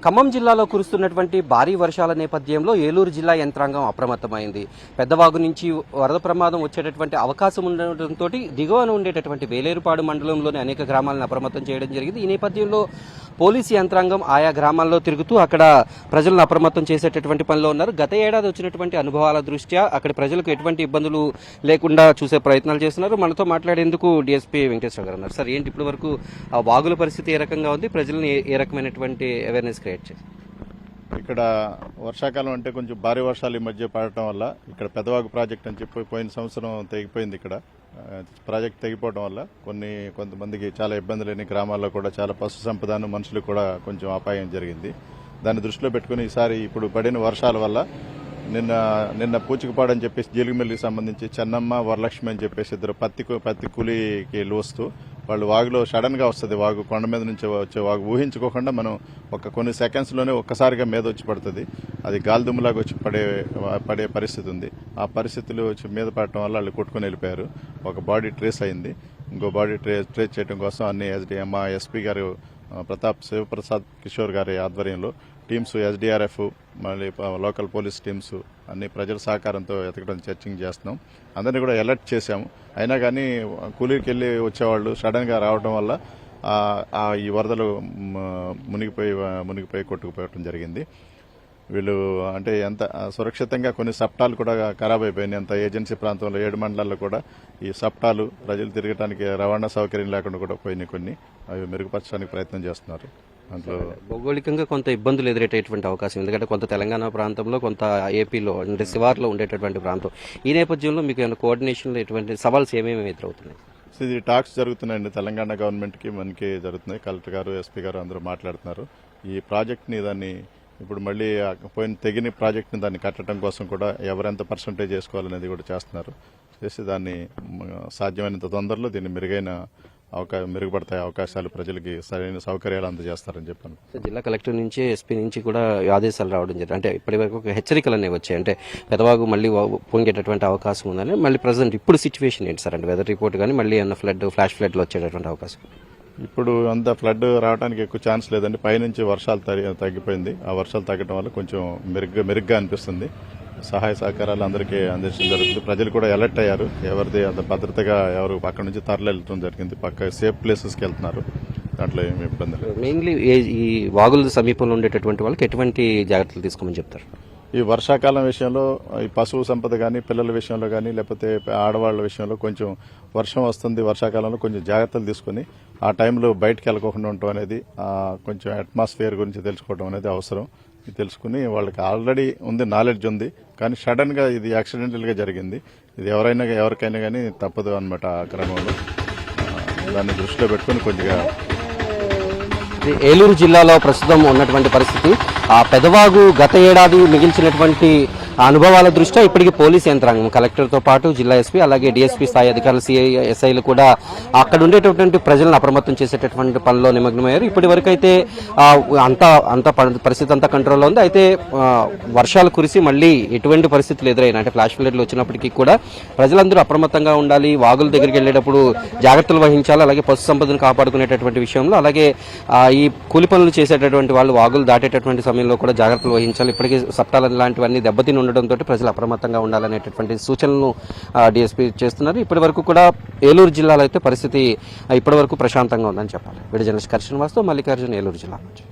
ఖమ్మం జిల్లాలో కురుస్తున్నటువంటి భారీ వర్షాల నేపథ్యంలో ఏలూరు జిల్లా యంత్రాంగం అప్రమత్తమైంది. పెద్దవాగు నుంచి వరద ప్రమాదం వచ్చేటటువంటి అవకాశం ఉండటంతో దిగువన ఉండేటటువంటి వేలేరుపాడు మండలంలోని అనేక గ్రామాలను అప్రమత్తం చేయడం జరిగింది. ఈ నేపథ్యంలో పోలీసు యంత్రాంగం ఆయా గ్రామాల్లో తిరుగుతూ అక్కడ ప్రజలను అప్రమత్తం చేసేటటువంటి పనిలో ఉన్నారు. గత ఏడాది వచ్చినటువంటి అనుభవాల దృష్ట్యా అక్కడ ప్రజలకు ఎటువంటి ఇబ్బందులు లేకుండా చూసే ప్రయత్నాలు చేస్తున్నారు. మనతో మాట్లాడేందుకు డిఎస్పీ వెంకటేశ్వర గారు ఉన్నారు. సార్, ఏంటి ఇప్పటి వరకు వాగుల పరిస్థితి ఏ రకంగా ఉంది? ప్రజలను ఏ రకమైనటువంటి అవేర్నెస్ క్రియేట్ చేస్తారు? ఇక్కడ వర్షాకాలం అంటే కొంచెం భారీ వర్షాలు ఈ మధ్య పడటం వల్ల ఇక్కడ పెద్దవాగు ప్రాజెక్ట్ అని చెప్పి పోయిన సంవత్సరం తెగిపోయింది. ఇక్కడ ప్రాజెక్ట్ తెగిపోవడం వల్ల కొంతమందికి చాలా ఇబ్బందులేని గ్రామాల్లో కూడా చాలా పశు సంపదను మనుషులు కూడా కొంచెం అపాయం జరిగింది. దాన్ని దృష్టిలో పెట్టుకుని ఈసారి ఇప్పుడు పడిన వర్షాల వల్ల నిన్న పూచికపాడు అని చెప్పేసి జీలుగుమిల్లికి సంబంధించి చెన్నమ్మ వరలక్ష్మి అని చెప్పేసి ఇద్దరు పత్తి కూలీకి లోస్తూ వాళ్ళు వాగులో సడన్ గా వస్తుంది. వాగు కొండ మీద నుంచి వచ్చే వాగు ఊహించుకోకుండా మనం కొన్ని సెకండ్స్ లోనే ఒక్కసారిగా మీద వచ్చి పడుతుంది. అది గాలిదుమ్ములాగా వచ్చి పడే పరిస్థితి ఉంది. ఆ పరిస్థితులు వచ్చి మీద పడటం వల్ల వాళ్ళు కొట్టుకుని వెళ్ళిపోయారు. ఒక బాడీ ట్రేస్ అయింది. ఇంకో బాడీ ట్రేస్ చేయడం కోసం అన్ని మా ఎస్పీ గారు శివప్రసాద్ కిషోర్ గారి ఆధ్వర్యంలో టీమ్స్, ఎస్డీఆర్ఎఫ్, మళ్ళీ లోకల్ పోలీస్ టీమ్స్ అన్ని ప్రజల సహకారంతో ఎతకడం సెర్చింగ్ చేస్తున్నాం. అందరినీ కూడా అలర్ట్ చేశాము. అయినా కానీ కూలీకి వెళ్ళి వచ్చేవాళ్ళు సడన్ గా రావడం వల్ల ఈ వరదలు మునిగిపోయి కొట్టుకుపోవడం జరిగింది. వీళ్ళు అంటే ఎంత సురక్షితంగా కొన్ని సప్టాలు కూడా ఖరాబ్ అయిపోయినాయి. అంత ఏజెన్సీ ప్రాంతంలో 7 మండలాల్లో కూడా ఈ సప్టాలు ప్రజలు తిరగడానికి రవాణా సౌకర్యం లేకుండా కూడా పోయినాయి. కొన్ని అవి మెరుగుపరచడానికి ప్రయత్నం చేస్తున్నారు. దాంట్లో భౌగోళికంగా కొంత ఇబ్బందులు ఎదురయ్యేటువంటి అవకాశం, ఎందుకంటే కొంత తెలంగాణ ప్రాంతంలో, కొంత ఏపీలో అంటే శివార్లో ఉండేటటువంటి ప్రాంతం. ఈ నేపథ్యంలో మీకు ఏమైనా కోఆర్డినేషన్లో ఎటువంటి సవాల్స్ ఏమేమి ఎదురవుతున్నాయి? ఇది టాక్స్ జరుగుతున్నాయండి. తెలంగాణ గవర్నమెంట్ కి మనకి జరుగుతున్నాయి. కలెక్టర్ గారు, ఎస్పీ గారు అందరూ మాట్లాడుతున్నారు. ఈ ప్రాజెక్ట్ ని దాన్ని ఇప్పుడు మళ్ళీ తెగిన ప్రాజెక్ట్ ని దాన్ని కట్టడం కోసం కూడా ఎవరెంత పర్సంటేజ్ చేసుకోవాలనేది కూడా చేస్తున్నారు. చేసి దాన్ని సాధ్యమైనంత తొందరలో దీన్ని మెరుగుపడతాయి అవకాశాలు, ప్రజలకి సరైన సౌకర్యాలు అందజేస్తారని చెప్పాను. జిల్లా కలెక్టర్ నుంచి, ఎస్పీ నుంచి కూడా ఆదేశాలు రావడం జరిగింది. అంటే ఇప్పటి వరకు హెచ్చరికలు అనేవి వచ్చాయి. అంటే పెదవాగు మళ్ళీ పొంగేటటువంటి అవకాశం ఉందని. మళ్ళీ ప్రజెంట్ ఇప్పుడు సిచ్యువేషన్ ఏంటి సార్? అంటే వెదర్ రిపోర్ట్ కానీ మళ్ళీ ఏమన్నా ఫ్లాష్ ఫ్లడ్లు వచ్చేటటువంటి అవకాశం? ఇప్పుడు అంత ఫ్లడ్ రావడానికి ఎక్కువ ఛాన్స్ లేదండి. పైనుంచి వర్షాలు తగ్గిపోయింది. ఆ వర్షాలు తగ్గడం వల్ల కొంచెం మెరుగ్గా అనిపిస్తుంది. సహాయ సహకారాలు అందరికీ అందించడం జరుగుతుంది. ప్రజలు కూడా అలర్ట్ అయ్యారు. ఎవరిది అంత భద్రతగా ఎవరు అక్కడ నుంచి తరలించడం జరిగింది. పక్క సేఫ్ ప్లేసెస్కి వెళ్తున్నారు. దాంట్లో ఏమి ఇబ్బంది లేదు. మెయిన్లీ ఈ వాగుల సమీపంలో ఉండేటటువంటి వాళ్ళకి ఎటువంటి జాగ్రత్తలు తీసుకోమని చెప్తారు? ఈ వర్షాకాలం విషయంలో ఈ పశువు సంపద కానీ, పిల్లల విషయంలో కానీ, లేకపోతే ఆడవాళ్ల విషయంలో కొంచెం వర్షం వస్తుంది. వర్షాకాలంలో కొంచెం జాగ్రత్తలు తీసుకుని ఆ టైంలో బయటకు వెళ్ళకోకుండా ఉండటం అనేది, కొంచెం అట్మాస్ఫియర్ గురించి తెలుసుకోవడం అనేది అవసరం. తెలుసుకుని వాళ్ళకి ఆల్రెడీ నాలెడ్జ్ ఉంది, కానీ సడన్ గా ఇది యాక్సిడెంటల్ గా జరిగింది. ఇది ఎవరికైనా కానీ తప్పదు అన్నమాట. ఆ క్రమంలో దాన్ని దృష్టిలో పెట్టుకుని కొద్దిగా ఏలూరు జిల్లాలో ప్రస్తుతం ఉన్నటువంటి పరిస్థితి, ఆ పెదవాగు గత ఏడాది మిగిల్చినటువంటి అనుభవాల దృష్ట్యా ఇప్పటికీ పోలీస్ యంత్రాంగం, కలెక్టర్తో పాటు జిల్లా ఎస్పీ, అలాగే డీఎస్పీ స్థాయి అధికారులు, సిఐ, ఎస్ఐలు కూడా అక్కడ ఉండేటటువంటి ప్రజలను అప్రమత్తం చేసేటటువంటి పనిలో నిమగ్నమయ్యారు. ఇప్పటి వరకు అయితే పరిస్థితి అంతా కంట్రోల్లో ఉంది. అయితే వర్షాలు కురిసి మళ్ళీ ఎటువంటి పరిస్థితులు ఎదురైనా, అంటే ఫ్లాష్ ఫ్లడ్లు వచ్చినప్పటికీ కూడా ప్రజలందరూ అప్రమత్తంగా ఉండాలి. వాగుల దగ్గరికి వెళ్లేటప్పుడు జాగ్రత్తలు వహించాలి. అలాగే పశు సంపదను కాపాడుకునేటటువంటి విషయంలో, అలాగే ఈ కూలి పనులు చేసేటటువంటి వాళ్ళు వాగులు దాటేటటువంటి సమయంలో కూడా జాగ్రత్తలు వహించాలి. ఇప్పటికీ చట్టాలు లాంటివన్నీ దెబ్బతిని ఉండడంతో ప్రజలు అప్రమత్తంగా ఉండాలనేటటువంటి సూచనలను డీఎస్పీ చేస్తున్నారు. ఇప్పటి వరకు కూడా ఏలూరు జిల్లాలో అయితే పరిస్థితి ఇప్పటి వరకు ప్రశాంతంగా ఉందని చెప్పాలి. వీడియో జర్నలిస్ట్ కర్షణ్ వాస్తవ్, మల్లికార్జున్, ఏలూరు జిల్లా నుంచి.